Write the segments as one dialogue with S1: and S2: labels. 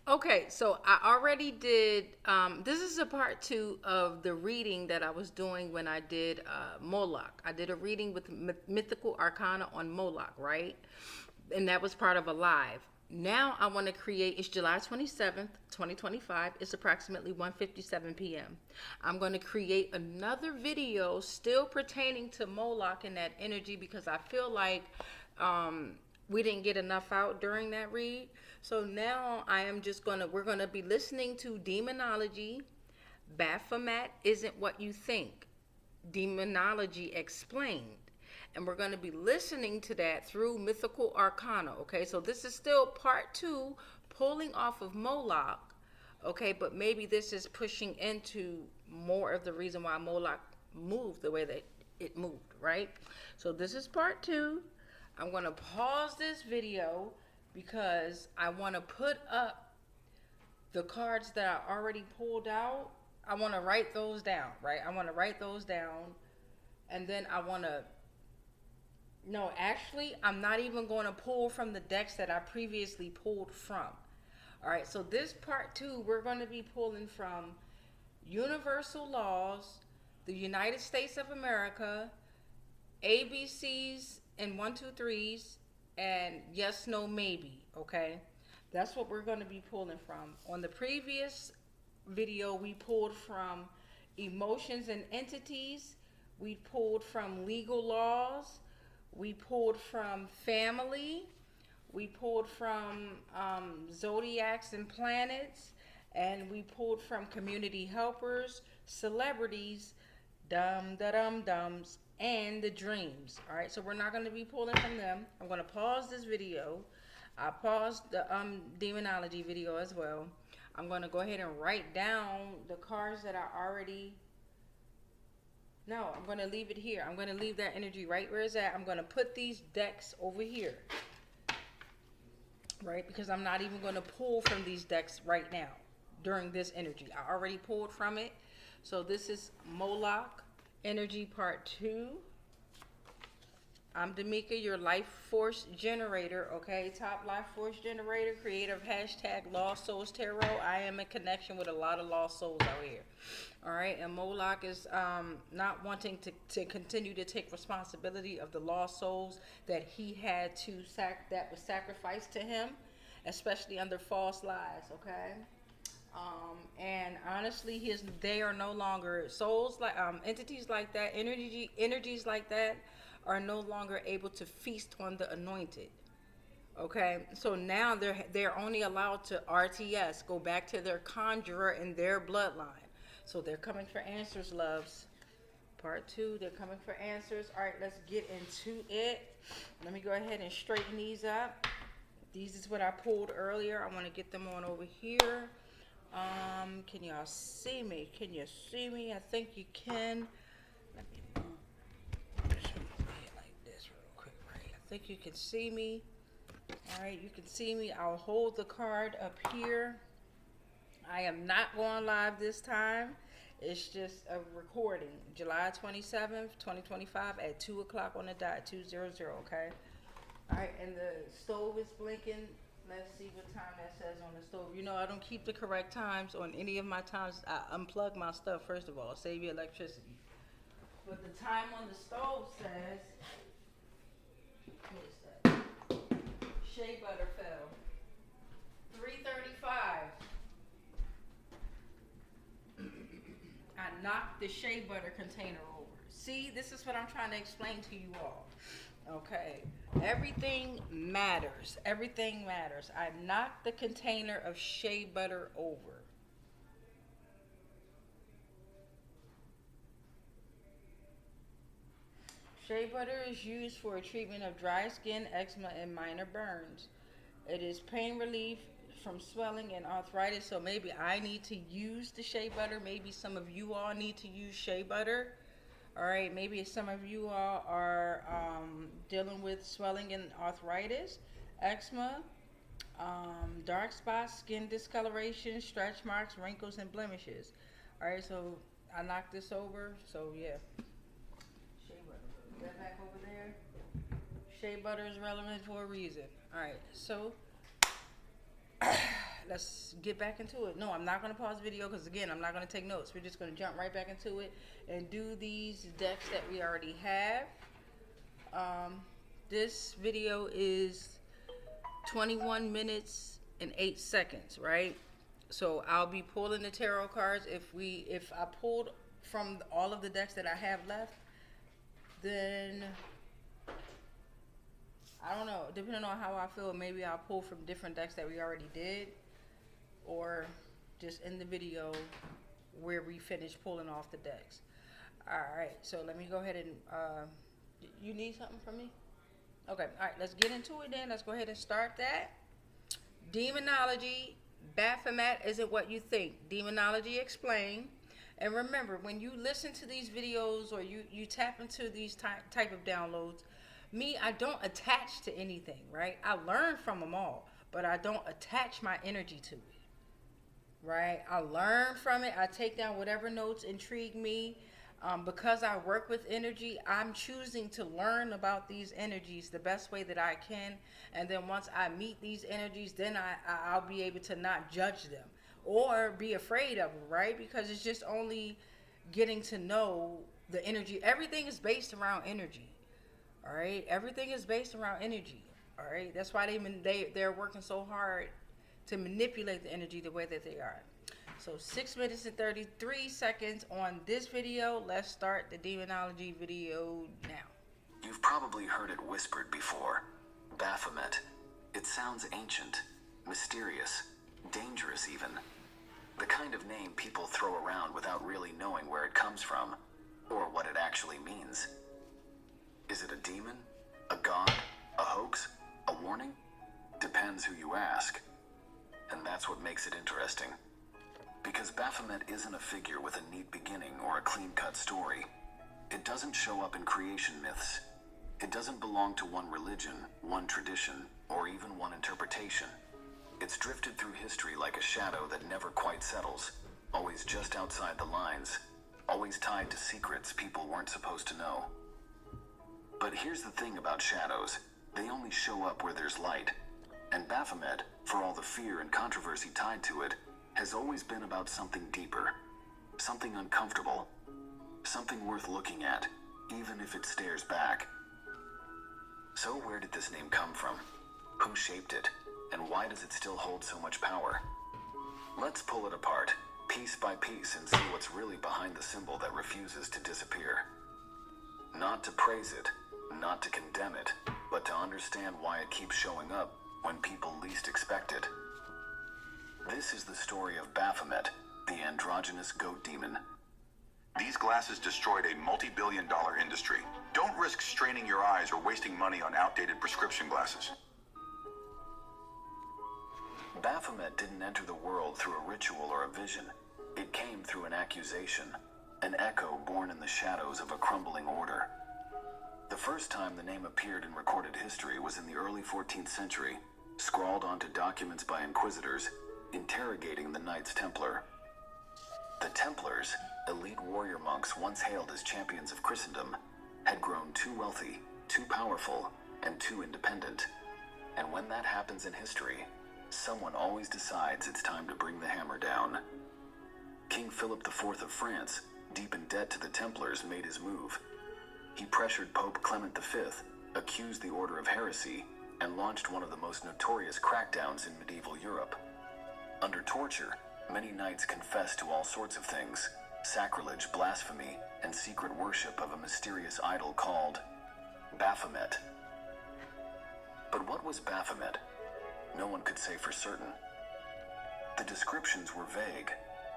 S1: Okay, so I already did. This is a part two of the reading that I was doing when I did Moloch. I did a reading with mythical arcana on Moloch, right? And that was part of a live. Now I want to create. It's July 27th, 2025. It's approximately 1:57 p.m. I'm going to create another video still pertaining to Moloch and that energy because I feel like we didn't get enough out during that read. So now we're gonna be listening to Demonology. Baphomet isn't what you think. Demonology explained. And we're going to be listening to that through mythical arcana. Okay, so this is still part two, pulling off of Moloch. Okay, but maybe this is pushing into more of the reason why Moloch moved the way that it moved, right? So this is part two. I'm going to pause this video because I want to put up the cards that I already pulled out. I want to write those down, right? I want to write those down. And then I want to... No, actually, I'm not even going to pull from the decks that I previously pulled from. All right, so this part two, we're going to be pulling from Universal Laws, the United States of America, ABCs and 1, 2, 3s, and yes, no, maybe. Okay, that's what we're going to be pulling from. On the previous video, we pulled from emotions and entities. We pulled from legal laws. We pulled from family. We pulled from zodiacs and planets. And we pulled from community helpers, celebrities, dum-da-dum-dums, and the dreams. All right, so we're not going to be pulling from them. I'm going to pause this video. I paused the demonology video as well. I'm going to go ahead and write down the cards that I already... No, I'm going to leave it here. I'm going to leave that energy right where it's at. I'm going to put these decks over here, right? Because I'm not even going to pull from these decks right now during this energy. I already pulled from it. So this is Moloch energy part two. I'm Damika, your life force generator, okay? Top life force generator, creator of hashtag Lost Souls Tarot. I am in connection with a lot of lost souls out here. All right, and Moloch is not wanting to continue to take responsibility of the lost souls that he had to that was sacrificed to him, especially under false lies, okay? And honestly, they are no longer souls like entities like that, energies like that are no longer able to feast on the anointed. Okay, so now they're only allowed to RTS, go back to their conjurer and their bloodline. So they're coming for answers, loves. Part two, they're coming for answers. All right, let's get into it. Let me go ahead and straighten these up. These is what I pulled earlier. I want to get them on over here. Can y'all see me? Can you see me? I think you can. Let me move this like this real quick, right? I think you can see me. All right, you can see me. I'll hold the card up here. I am not going live this time. It's just a recording. July 27th, 2025 at 2 o'clock on the dot, 2:00, okay? All right, and the stove is blinking. Let's see what time that says on the stove. You know, I don't keep the correct times on any of my times. I unplug my stuff, first of all, save you electricity. But the time on the stove says, what is that? Shea butter fell. 3:35. I knocked the shea butter container over. See, this is what I'm trying to explain to you all. Okay, everything matters. Everything matters. I knocked the container of shea butter over. Shea butter is used for a treatment of dry skin, eczema, and minor burns. It is pain relief from swelling and arthritis. So maybe I need to use the shea butter. Maybe some of you all need to use shea butter. All right, maybe some of you all are dealing with swelling and arthritis, eczema, dark spots, skin discoloration, stretch marks, wrinkles, and blemishes. All right, so I knocked this over. So yeah, shea butter. Put that back over there. Shea butter is relevant for a reason. All right, so let's let's get back into it. No, I'm not going to pause the video because, again, I'm not going to take notes. We're just going to jump right back into it and do these decks that we already have. This video is 21 minutes and 8 seconds, right? So I'll be pulling the tarot cards. If I pulled from all of the decks that I have left, then I don't know, depending on how I feel, maybe I'll pull from different decks that we already did, or just in the video where we finish pulling off the decks. Alright, so let me go ahead and you need something from me? Okay, alright, let's get into it then. Let's go ahead and start that. Demonology, Baphomet isn't what you think. Demonology explained. And remember, when you listen to these videos or you tap into these type of downloads, I don't attach to anything, right? I learn from them all, but I don't attach my energy to it, right? I learn from it. I take down whatever notes intrigue me. Because I work with energy, I'm choosing to learn about these energies the best way that I can. And then once I meet these energies, then I'll be able to not judge them or be afraid of them, right? Because it's just only getting to know the energy. Everything is based around energy, all right? Everything is based around energy, all right? That's why they're working so hard to manipulate the energy the way that they are. So 6 minutes and 33 seconds on this video. Let's start the demonology video now.
S2: You've probably heard it whispered before. Baphomet. It sounds ancient, mysterious, dangerous even. The kind of name people throw around without really knowing where it comes from, or what it actually means. Is it a demon? A god? A hoax? A warning? Depends who you ask. And that's what makes it interesting. Because Baphomet isn't a figure with a neat beginning or a clean-cut story. It doesn't show up in creation myths. It doesn't belong to one religion, one tradition, or even one interpretation. It's drifted through history like a shadow that never quite settles, always just outside the lines, always tied to secrets people weren't supposed to know. But here's the thing about shadows. They only show up where there's light. And Baphomet, for all the fear and controversy tied to it, has always been about something deeper, something uncomfortable, something worth looking at, even if it stares back. So where did this name come from? Who shaped it? And why does it still hold so much power? Let's pull it apart, piece by piece, and see what's really behind the symbol that refuses to disappear. Not to praise it, not to condemn it, but to understand why it keeps showing up when people least expect it. This is the story of Baphomet, the androgynous goat demon.
S3: These glasses destroyed a multi-billion-dollar industry. Don't risk straining your eyes or wasting money on outdated prescription glasses.
S2: Baphomet didn't enter the world through a ritual or a vision. It came through an accusation, an echo born in the shadows of a crumbling order. The first time the name appeared in recorded history was in the early 14th century, scrawled onto documents by inquisitors interrogating the Knights Templar. The Templars, elite warrior monks once hailed as champions of Christendom, had grown too wealthy, too powerful, and too independent. And when that happens in history, someone always decides it's time to bring the hammer down. King Philip IV of France, deep in debt to the Templars, made his move. He pressured Pope Clement V, accused the order of heresy, and launched one of the most notorious crackdowns in medieval Europe. Under torture, many knights confessed to all sorts of things: sacrilege, blasphemy, and secret worship of a mysterious idol called Baphomet. But what was Baphomet? No one could say for certain. The descriptions were vague.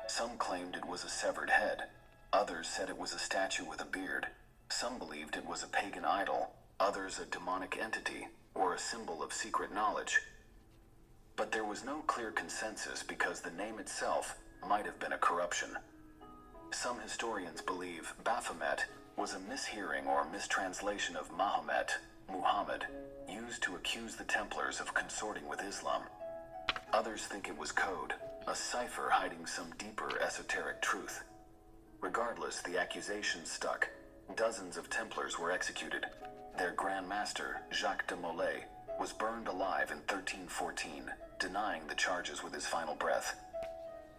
S2: Some claimed it was a severed head. Others said it was a statue with a beard. Some believed it was a pagan idol. Others a demonic entity, or a symbol of secret knowledge. But there was no clear consensus because the name itself might have been a corruption. Some historians believe Baphomet was a mishearing or mistranslation of Mahomet, Muhammad, used to accuse the Templars of consorting with Islam. Others think it was code, a cipher hiding some deeper esoteric truth. Regardless, the accusation stuck. Dozens of Templars were executed. Their Grand Master, Jacques de Molay, was burned alive in 1314, denying the charges with his final breath.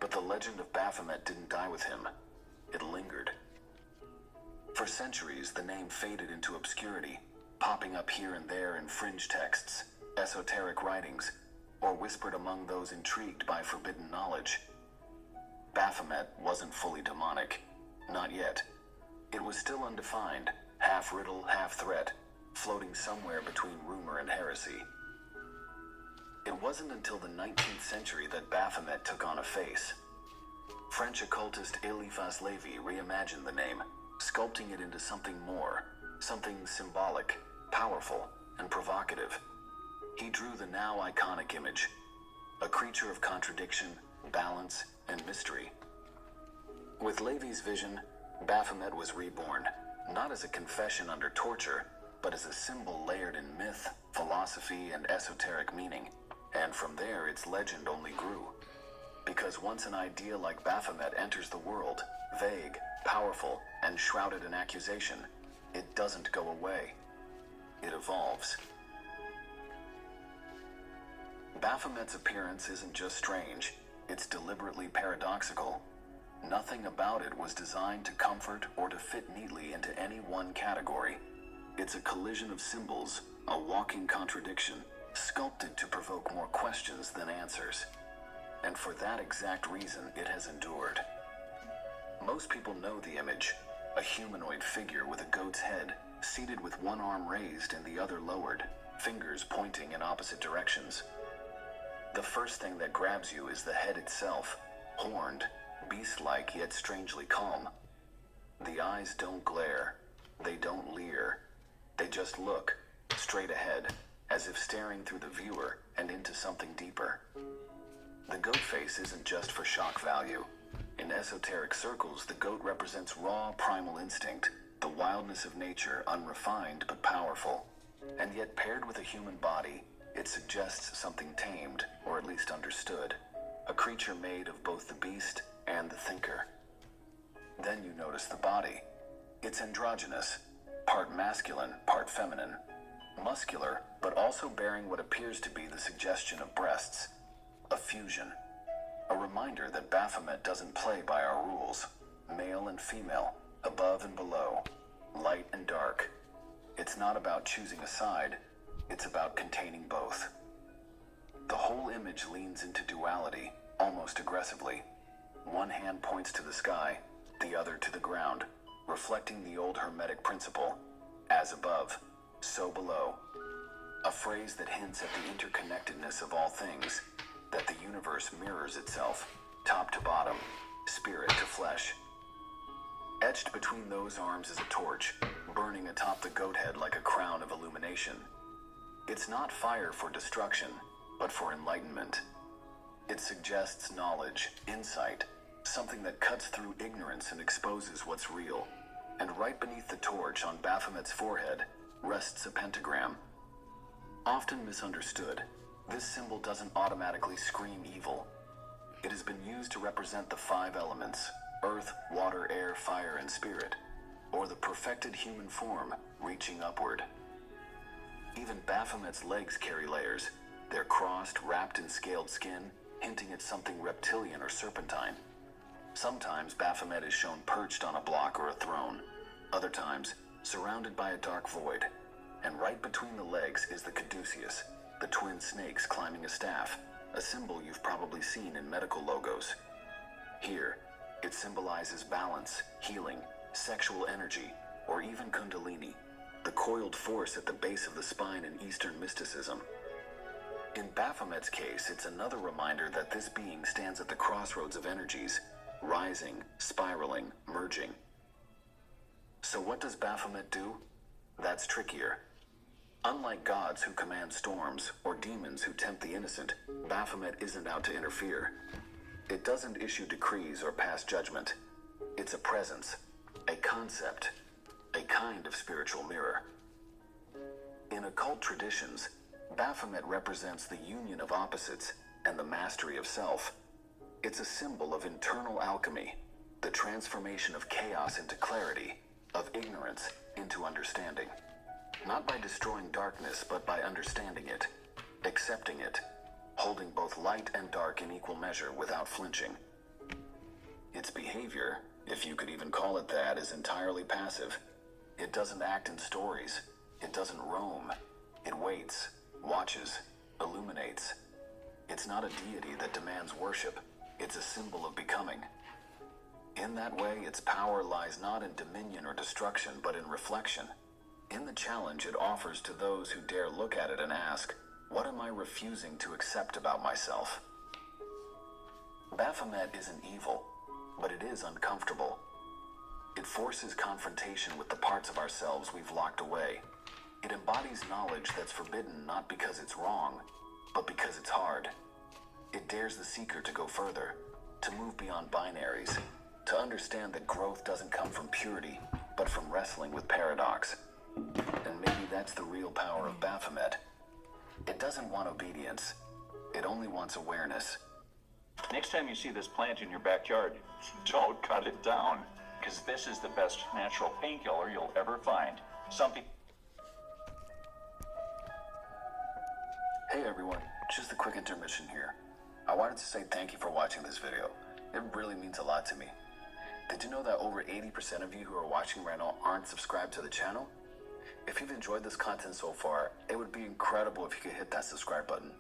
S2: But the legend of Baphomet didn't die with him. It lingered. For centuries, the name faded into obscurity, popping up here and there in fringe texts, esoteric writings, or whispered among those intrigued by forbidden knowledge. Baphomet wasn't fully demonic. Not yet. It was still undefined, half riddle, half threat, floating somewhere between rumor and heresy. It wasn't until the 19th century that Baphomet took on a face. French occultist Eliphas Lévy reimagined the name, sculpting it into something more, something symbolic, powerful, and provocative. He drew the now iconic image, a creature of contradiction, balance, and mystery. With Lévy's vision, Baphomet was reborn, not as a confession under torture, but as a symbol layered in myth, philosophy, and esoteric meaning. And from there, its legend only grew. Because once an idea like Baphomet enters the world, vague, powerful, and shrouded in accusation, it doesn't go away. It evolves. Baphomet's appearance isn't just strange, it's deliberately paradoxical. Nothing about it was designed to comfort or to fit neatly into any one category. It's a collision of symbols, a walking contradiction, sculpted to provoke more questions than answers. And for that exact reason, it has endured. Most people know the image, a humanoid figure with a goat's head, seated with one arm raised and the other lowered, fingers pointing in opposite directions. The first thing that grabs you is the head itself, horned, beast-like yet strangely calm. The eyes don't glare, they don't leer, they just look, straight ahead, as if staring through the viewer and into something deeper. The goat face isn't just for shock value. In esoteric circles, the goat represents raw primal instinct, the wildness of nature, unrefined but powerful. And yet paired with a human body, it suggests something tamed, or at least understood, a creature made of both the beast and the thinker. Then you notice the body. It's androgynous, part masculine, part feminine, muscular, but also bearing what appears to be the suggestion of breasts, a fusion. A reminder that Baphomet doesn't play by our rules, male and female, above and below, light and dark. It's not about choosing a side, it's about containing both. The whole image leans into duality, almost aggressively. One hand points to the sky, the other to the ground, reflecting the old Hermetic principle, as above, so below. A phrase that hints at the interconnectedness of all things, that the universe mirrors itself, top to bottom, spirit to flesh. Etched between those arms is a torch, burning atop the goat head like a crown of illumination. It's not fire for destruction, but for enlightenment. It suggests knowledge, insight, something that cuts through ignorance and exposes what's real. And right beneath the torch on Baphomet's forehead rests a pentagram. Often misunderstood, this symbol doesn't automatically scream evil. It has been used to represent the 5 elements: earth, water, air, fire, and spirit, or the perfected human form reaching upward. Even Baphomet's legs carry layers. They're crossed, wrapped in scaled skin, hinting at something reptilian or serpentine. Sometimes Baphomet is shown perched on a block or a throne. Other times, surrounded by a dark void. And right between the legs is the caduceus, the twin snakes climbing a staff, a symbol you've probably seen in medical logos. Here, it symbolizes balance, healing, sexual energy, or even kundalini, the coiled force at the base of the spine in Eastern mysticism. In Baphomet's case, it's another reminder that this being stands at the crossroads of energies, rising, spiraling, merging. So what does Baphomet do? That's trickier. Unlike gods who command storms or demons who tempt the innocent, Baphomet isn't out to interfere. It doesn't issue decrees or pass judgment. It's a presence, a concept, a kind of spiritual mirror. In occult traditions, Baphomet represents the union of opposites and the mastery of self. It's a symbol of internal alchemy, the transformation of chaos into clarity, of ignorance into understanding. Not by destroying darkness, but by understanding it, accepting it, holding both light and dark in equal measure without flinching. Its behavior, if you could even call it that, is entirely passive. It doesn't act in stories. It doesn't roam. It waits, watches, illuminates. It's not a deity that demands worship. It's a symbol of becoming. In that way, its power lies not in dominion or destruction, but in reflection. In the challenge it offers to those who dare look at it and ask, what am I refusing to accept about myself? Baphomet isn't evil, but it is uncomfortable. It forces confrontation with the parts of ourselves we've locked away. It embodies knowledge that's forbidden not because it's wrong, but because it's hard. It dares the seeker to go further, to move beyond binaries, to understand that growth doesn't come from purity, but from wrestling with paradox. And maybe that's the real power of Baphomet. It doesn't want obedience. It only wants awareness.
S4: Next time you see this plant in your backyard, don't cut it down, because this is the best natural painkiller you'll ever find. Some people...
S2: Hey everyone, just a quick intermission here. I wanted to say thank you for watching this video. It really means a lot to me. Did you know that over 80% of you who are watching right now aren't subscribed to the channel? If you've enjoyed this content so far, it would be incredible if you could hit that subscribe button.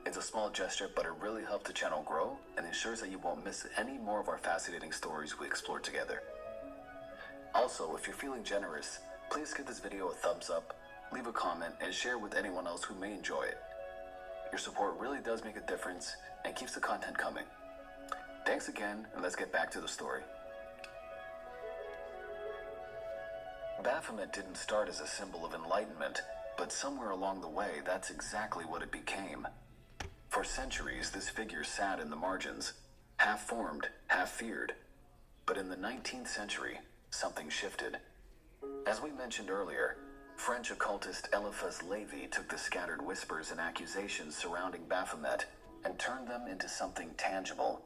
S2: It's a small gesture, but it really helps the channel grow and ensures that you won't miss any more of our fascinating stories we explore together. Also, if you're feeling generous, please give this video a thumbs up, leave a comment, and share with anyone else who may enjoy it. Your support really does make a difference and keeps the content coming. Thanks again, and let's get back to the story. Baphomet didn't start as a symbol of enlightenment, but somewhere along the way, that's exactly what it became. For centuries, this figure sat in the margins, half formed, half feared. But in the 19th century, something shifted. As we mentioned earlier, French occultist Eliphas Lévy took the scattered whispers and accusations surrounding Baphomet and turned them into something tangible.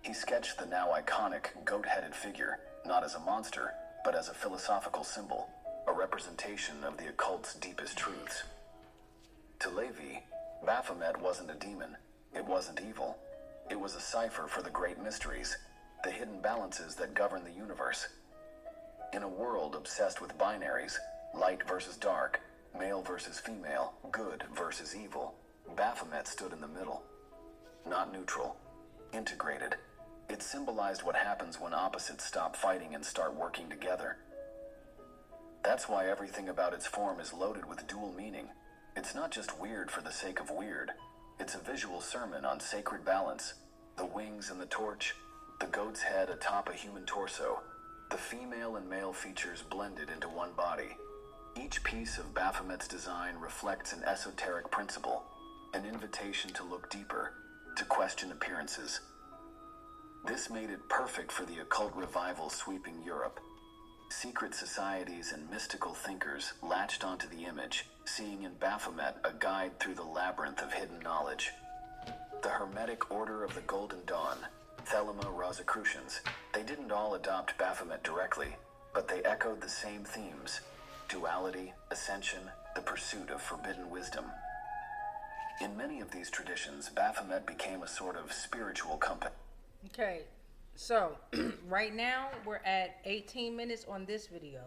S2: He sketched the now iconic goat-headed figure, not as a monster, but as a philosophical symbol, a representation of the occult's deepest truths. To Lévy, Baphomet wasn't a demon, it wasn't evil. It was a cipher for the great mysteries, the hidden balances that govern the universe. In a world obsessed with binaries, light versus dark, male versus female, good versus evil, Baphomet stood in the middle. Not neutral, integrated. It symbolized what happens when opposites stop fighting and start working together. That's why everything about its form is loaded with dual meaning. It's not just weird for the sake of weird. It's a visual sermon on sacred balance. The wings and the torch, the goat's head atop a human torso, the female and male features blended into one body. Each piece of Baphomet's design reflects an esoteric principle, an invitation to look deeper, to question appearances. This made it perfect for the occult revival sweeping Europe. Secret societies and mystical thinkers latched onto the image, seeing in Baphomet a guide through the labyrinth of hidden knowledge. The Hermetic Order of the Golden Dawn, Thelema Rosicrucians, they didn't all adopt Baphomet directly, but they echoed the same themes: duality, ascension, the pursuit of forbidden wisdom. In many of these traditions, Baphomet became a sort of spiritual compass.
S1: Okay, so right now we're at 18 minutes on this video.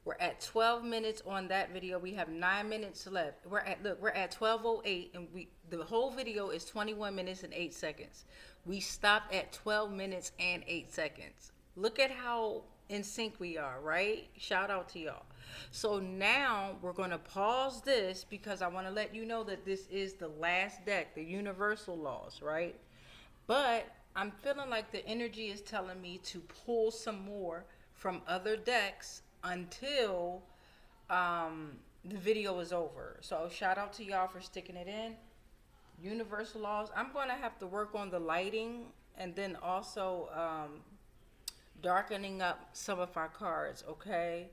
S1: We're at 12 minutes on that video. We have 9 minutes left. We're at 12:08, and the whole video is 21 minutes and 8 seconds. We stopped at 12 minutes and 8 seconds. Look at how in sync we are, right? Shout out to y'all. So now we're going to pause this because I want to let you know that this is the last deck, the universal laws, right? But I'm feeling like the energy is telling me to pull some more from other decks until the video is over. So shout out to y'all for sticking it in. Universal laws. I'm going to have to work on the lighting and then also darkening up some of our cards, okay?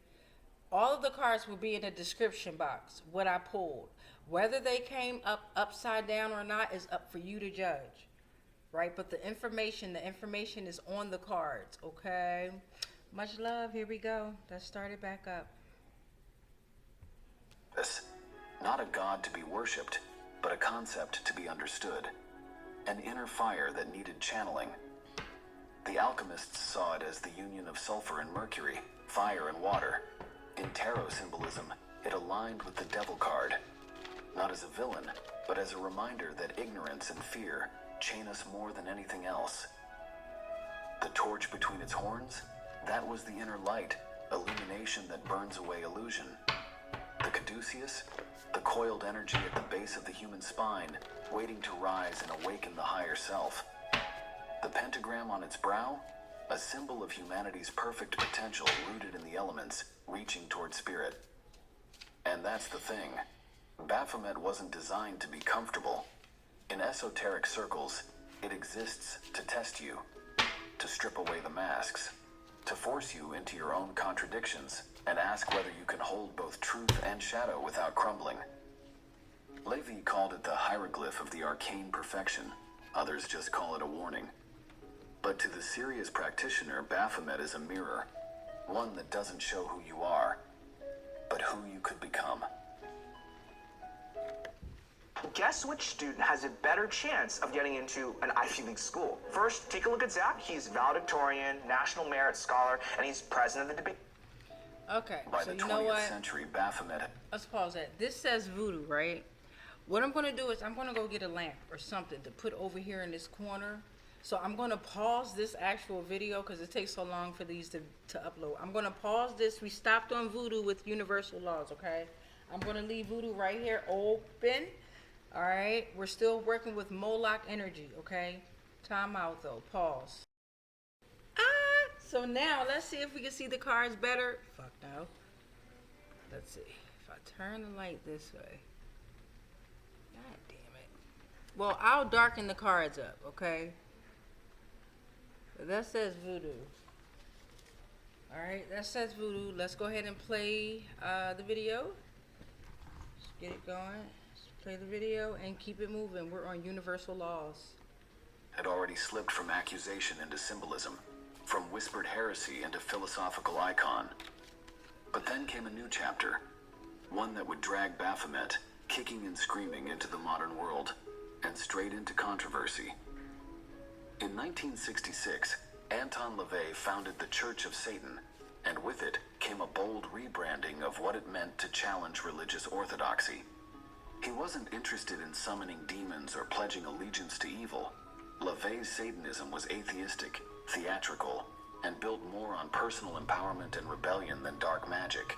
S1: All of the cards will be in the description box, what I pulled. Whether they came up upside down or not is up for you to judge, right? But the information is on the cards, okay? Much love. Here we go. Let's start it back up.
S2: Not a god to be worshipped, but a concept to be understood. An inner fire that needed channeling. The alchemists saw it as the union of sulfur and mercury, fire and water. In tarot symbolism, it aligned with the devil card. Not as a villain, but as a reminder that ignorance and fear chain us more than anything else. The torch between its horns? That was the inner light, illumination that burns away illusion. The caduceus? The coiled energy at the base of the human spine, waiting to rise and awaken the higher self. The pentagram on its brow? A symbol of humanity's perfect potential rooted in the elements, reaching toward spirit. And that's the thing. Baphomet wasn't designed to be comfortable. In esoteric circles, it exists to test you, to strip away the masks, to force you into your own contradictions, and ask whether you can hold both truth and shadow without crumbling. Levi called it the hieroglyph of the arcane perfection. Others just call it a warning. But to the serious practitioner, Baphomet is a mirror, one that doesn't show who you are, but who you could become.
S5: Guess which student has a better chance of getting into an Ivy League school? First, take a look at Zach. He's valedictorian, National Merit Scholar, and he's president of the debate.
S1: Okay,
S2: By
S1: so
S2: the
S1: you know
S2: 20th
S1: what?
S2: century, Baphomet.
S1: Let's pause that. This says voodoo, right? What I'm going to do is I'm going to go get a lamp or something to put over here in this corner. So I'm going to pause this actual video because it takes so long for these to upload. I'm going to pause this. We stopped on voodoo with universal laws, okay? I'm going to leave voodoo right here open. All right? We're still working with Moloch energy, okay? Time out, though. Pause. So now let's see if we can see the cards better. Fuck no. Let's see. If I turn the light this way. God damn it. Well, I'll darken the cards up, okay? So that says voodoo. Alright, that says voodoo. Let's go ahead and play the video. Let's get it going. Let's play the video and keep it moving. We're on universal laws.
S2: Had already slipped from accusation into symbolism, from whispered heresy into philosophical icon. But then came a new chapter, one that would drag Baphomet, kicking and screaming, into the modern world, and straight into controversy. In 1966, Anton LaVey founded the Church of Satan, and with it came a bold rebranding of what it meant to challenge religious orthodoxy. He wasn't interested in summoning demons or pledging allegiance to evil. LaVey's Satanism was atheistic, theatrical, and built more on personal empowerment and rebellion than dark magic.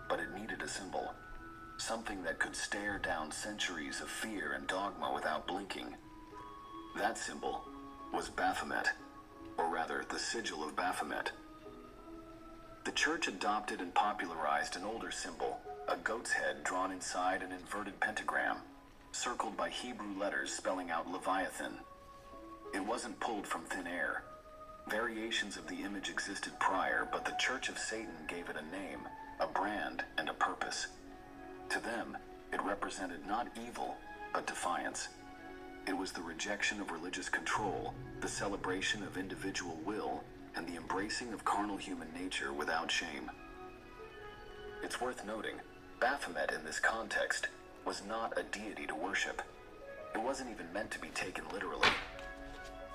S2: But it needed a symbol, something that could stare down centuries of fear and dogma without blinking. That symbol was Baphomet, or rather, the sigil of Baphomet. The church adopted and popularized an older symbol, a goat's head drawn inside an inverted pentagram, circled by Hebrew letters spelling out Leviathan. It wasn't pulled from thin air. Variations of the image existed prior, but the Church of Satan gave it a name, a brand, and a purpose. To them, it represented not evil, but defiance. It was the rejection of religious control, the celebration of individual will, and the embracing of carnal human nature without shame. It's worth noting, Baphomet in this context was not a deity to worship. It wasn't even meant to be taken literally.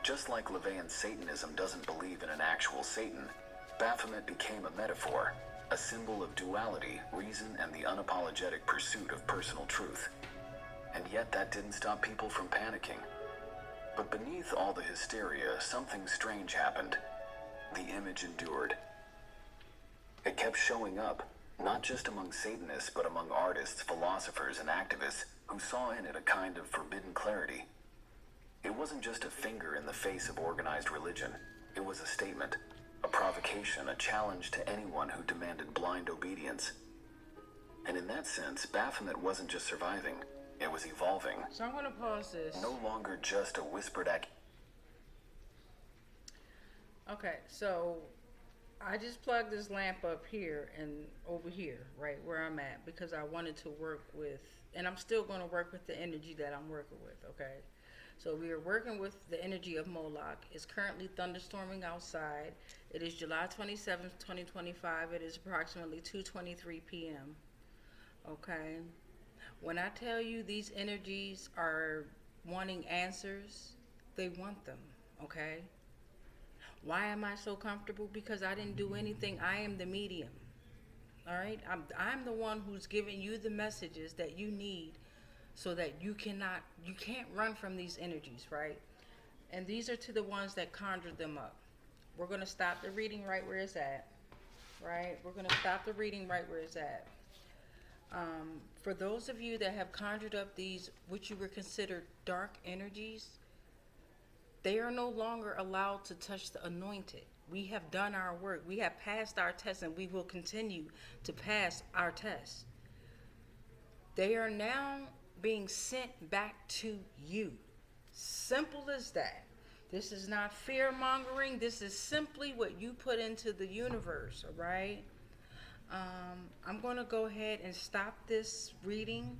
S2: Just like LaVeyan Satanism doesn't believe in an actual Satan, Baphomet became a metaphor, a symbol of duality, reason, and the unapologetic pursuit of personal truth. And yet that didn't stop people from panicking. But beneath all the hysteria, something strange happened. The image endured. It kept showing up, not just among Satanists, but among artists, philosophers, and activists who saw in it a kind of forbidden clarity. It wasn't just a finger in the face of organized religion. It was a statement, a provocation, a challenge to anyone who demanded blind obedience. And in that sense, Baphomet wasn't just surviving, it was evolving.
S1: So I'm going to pause this.
S2: No longer just a whispered
S1: Okay, so I just plugged this lamp up here and over here, right where I'm at, because I wanted to work with, and I'm still going to work with the energy that I'm working with, okay? So we are working with the energy of Moloch. It's currently thunderstorming outside. It is July 27th, 2025. It is approximately 2:23 p.m. Okay. When I tell you these energies are wanting answers, they want them, okay? Why am I so comfortable? Because I didn't do anything. I am the medium. All right? I'm the one who's giving you the messages that you need so that you can't run from these energies, right? And these are to the ones that conjured them up. We're going to stop the reading right where it's at, right? We're going to stop the reading right where it's at. For those of you that have conjured up these, which you were considered dark energies, they are no longer allowed to touch the anointed. We have done our work. We have passed our test, and we will continue to pass our test. They are now being sent back to you. Simple as that. This is not fear mongering. This is simply what you put into the universe, all right? I'm going to go ahead and stop this reading.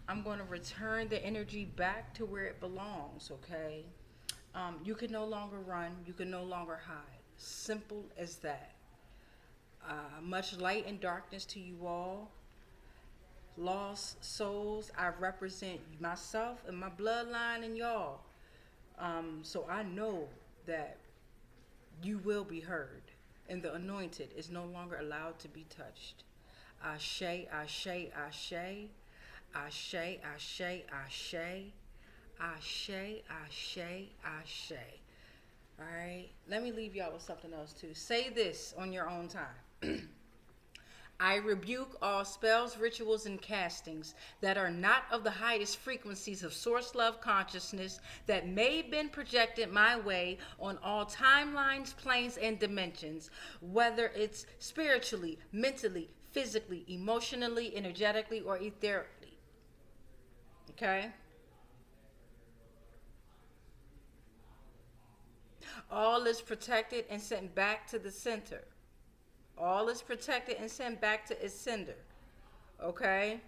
S1: I'm going to return the energy back to where it belongs, okay? You can no longer run. You can no longer hide. Simple as that. Much light and darkness to you all. Lost souls, I represent myself and my bloodline and y'all. So I know that you will be heard. And the anointed is no longer allowed to be touched. Ashe, ashe, ashe. Ashe, ashe, ashe. Ashe, ashe, ashe. All right. Let me leave y'all with something else too. Say this on your own time. I rebuke all spells, rituals, and castings that are not of the highest frequencies of source love consciousness that may have been projected my way on all timelines, planes, and dimensions, whether it's spiritually, mentally, physically, emotionally, energetically, or etherically. Okay? All is protected and sent back to the center. All is protected and sent back to its sender. Okay?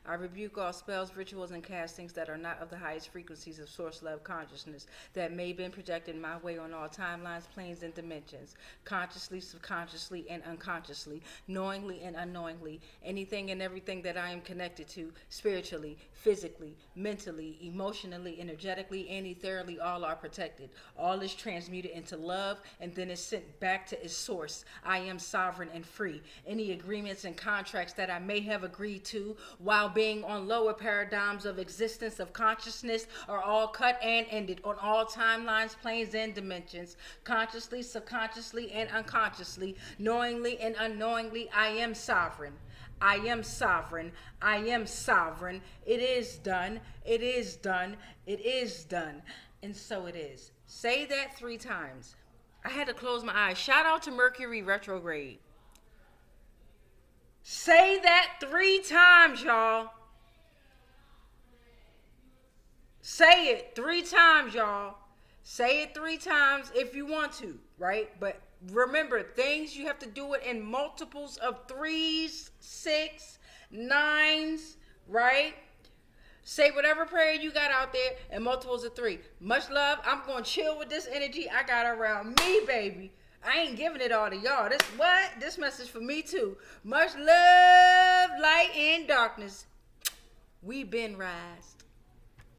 S1: I rebuke all spells, rituals, and castings that are not of the highest frequencies of source love consciousness that may have been projected my way on all timelines, planes, and dimensions, consciously, subconsciously, and unconsciously, knowingly and unknowingly, anything and everything that I am connected to, spiritually, physically, mentally, emotionally, energetically, and ethereally, all are protected. All is transmuted into love, and then is sent back to its source. I am sovereign and free. Any agreements and contracts that I may have agreed to while being on lower paradigms of existence of consciousness are all cut and ended on all timelines, planes, and dimensions, consciously, subconsciously, and unconsciously, knowingly and unknowingly. I am sovereign. I am sovereign. I am sovereign. It is done. It is done. It is done. And so it is. Say that 3 times. I had to close my eyes. Shout out to Mercury retrograde. Say that 3 times, y'all. Say it 3 times, y'all. Say it 3 times if you want to, right? But remember, things you have to do it in multiples of 3s, 6, 9s, right? Say whatever prayer you got out there in multiples of 3. Much love. I'm going to chill with this energy I got around me, baby. I ain't giving it all to y'all. This message for me too. Much love, light, and darkness. We been rised.